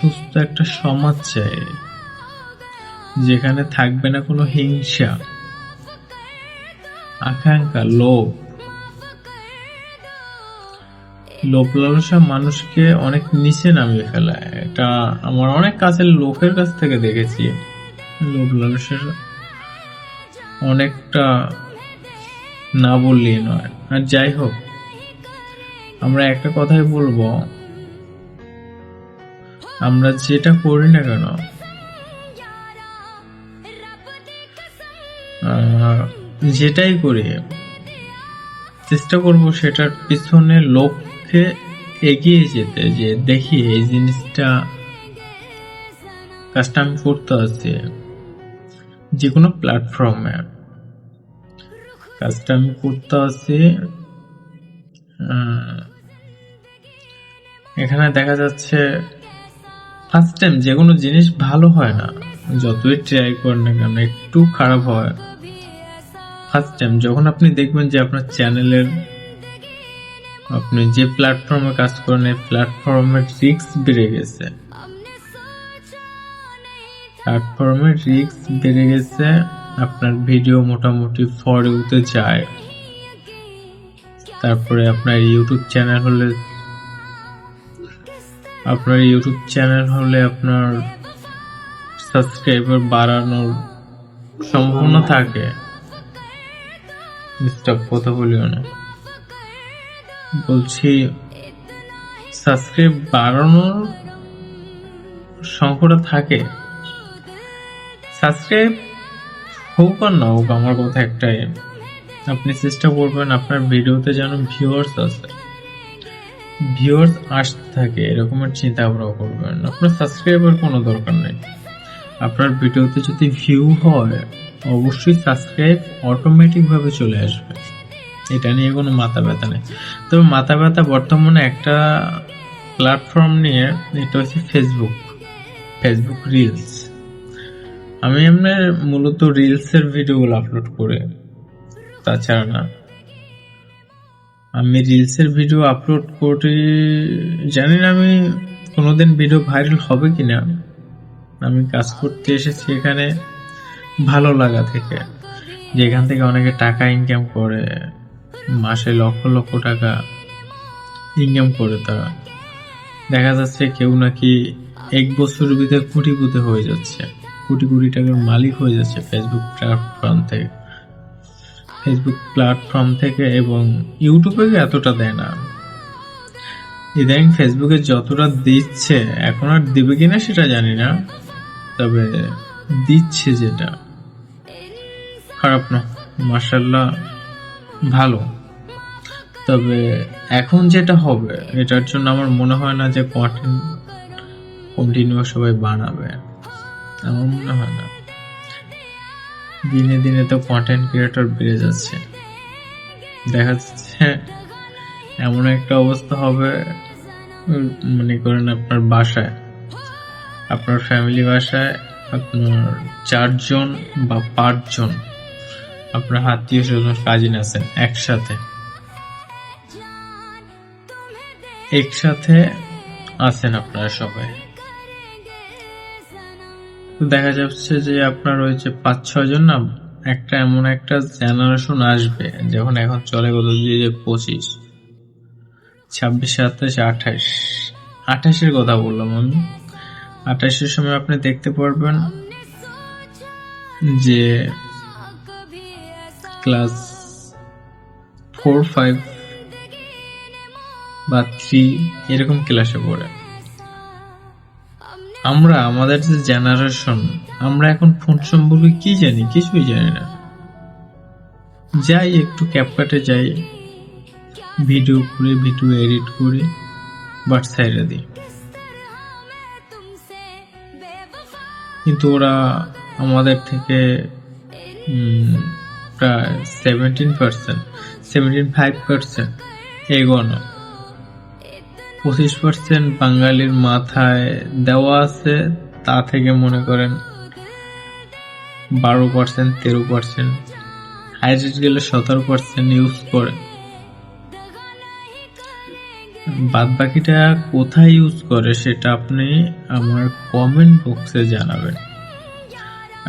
সুস্থ একটা সমাজ চাই, যেখানে থাকবে না কোনো হিংসা, আকাঙ্ক্ষা, লোভ লালসা মানুষকে অনেক নিচে নামিয়ে ফেলায়। এটা আমার অনেক কাছের লোকের কাছ থেকে দেখেছি। লোভ লালসার অনেকটা না বললেই নয়। আর যাই হোক, আমরা একটা কথাই বলবো, আমরা যেটা করি না কেন, যেটাই করি, চেষ্টা করব সেটার পিছনে লক্ষ্যে এগিয়ে যেতে, যে দেখি এই জিনিসটা কাজটা আমি করতে আছি, যে কোনো প্ল্যাটফর্মে কাজটা আমি করতে আছি। এখানে দেখা যাচ্ছে ফার্স্ট টাইম যে কোনো জিনিস ভালো হয় না, যতই ট্রাই করেন না কেন একটু খারাপ হয়। ফার্স্ট টাইম যখন আপনি দেখবেন যে আপনার চ্যানেলের, আপনি যে প্ল্যাটফর্মে কাজ করেন এই প্ল্যাটফর্মের রিস্ক বেড়ে গেছে, আপনার ভিডিও মোটামুটি ফর ইউতে যায়, তারপরে আপনার ইউটিউব চ্যানেল হলে আপনার সাবস্ক্রাইবার বাড়ানোর সম্ভাবনা থাকে। কথা বলিও না, বলছি সাবস্ক্রাইব বাড়ানোর সংখ্যাটা থাকে। সাবস্ক্রাইব হোক আর না হোক, আমার কথা একটাই, আপনি চেষ্টা করবেন আপনার ভিডিওতে যেন ভিউয়ার্স আসতে থাকে, এরকমের চিন্তা ভাবনা করবেন। আপনার সাবস্ক্রাইবার কোনো দরকার নেই, আপনার ভিডিওতে যদি ভিউ হয় অবশ্যই সাবস্ক্রাইব অটোমেটিক ভাবে চলে আসবে, এটা নিয়ে কোনো মাথা ব্যথা নেই। তবে মাথা ব্যথা বর্তমানে একটা প্ল্যাটফর্ম নিয়ে, এটা হচ্ছে ফেসবুক রিলস। আমি এমনি মূলত রিলসের ভিডিওগুলো আপলোড করে, তাছাড়া না। আমি রিলসের ভিডিও আপলোড করি, জানি না আমি কোনোদিন ভিডিও ভাইরাল হবে কিনা। আমি কাজ করতে এসেছি এখানে ভালো লাগা থেকে, যেখান থেকে অনেকে টাকা ইনকাম করে, মাসে লক্ষ লক্ষ টাকা ইনকাম করে। তারা দেখা যাচ্ছে কেউ নাকি 1 বছরের ভিতরে কোটিপতি হয়ে যাচ্ছে, কোটি কোটি টাকার মালিক হয়ে যাচ্ছে ফেসবুক প্ল্যাটফর্ম থেকে। এবং ইউটিউবে এতটা দেয় না, ইদানিং ফেসবুকে যতটা দিচ্ছে, এখন আর দিবে কিনা সেটা জানি না, তবে দিচ্ছে, যেটা খারাপ না, মাশাআল্লাহ ভালো। তবে এখন যেটা হবে, এটার জন্য আমার মনে হয় না যে কন্টিনিউ সবাই বানাবে, আমার মনে হয় না। দিনে দিনে তো কন্টেন্ট ক্রিয়েটর বেড়ে যাচ্ছে, দেখা যাচ্ছে এমন একটা অবস্থা হবে, মনে করেন আপনার বাসায়, আপনার ফ্যামিলি বাসায় আপনার 4 জন বা 5 জন আপনার আত্মীয় স্বজন কাজিন আছেন, একসাথে আছেন আপনারা সবাই। দেখা যাচ্ছে যে আপনার রয়েছে 5-6 জন না, একটা এমন একটা জেনারেশন আসবে, যখন এখন চলে কত 2025, 26, 27, 28 কথা বললাম আমি। 28 সময় আপনি দেখতে পারবেন যে ক্লাস 4, 5 বা 3 এরকম ক্লাসে পড়ে। আমাদের যে জেনারেশন, আমরা এখন ফোন সম্পর্কে কি জানি? কিছুই জানি না। যাই একটু ক্যাপকাটে যাই, ভিডিও এডিট করি, বাট সাইডে দিই। কিন্তু ওরা আমাদের থেকে প্রায় 75% এগোনো। 25% বাঙালির মাথায় দেওয়া আছে, তা থেকে মনে করেন 12%, 13%, হাইরেট গেলে 17% ইউজ করে। বাদ বাকিটা কোথায় ইউজ করে সেটা আপনি আমার কমেন্ট বক্সে জানাবেন।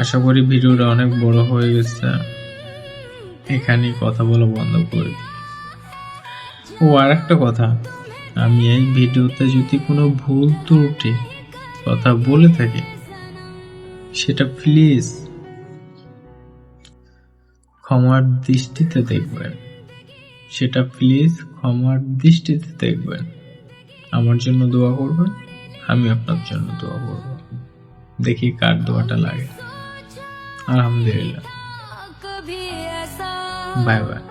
আশা করি ভিডিওটা অনেক বড় হয়ে গেছে, এখানেই কথা বলা বন্ধ করে দিই। ও আর একটা কথা, আমি এই ভিডিওতে যদি কোনো ভুল ত্রুটি কথা বলে থাকি সেটা প্লিজ ক্ষমার দৃষ্টিতে দেখবেন, আমার জন্য দোয়া করবেন, আমি আপনার জন্য দোয়া করব। দেখি কার দোয়াটা লাগে। আলহামদুলিল্লাহ। Bye bye.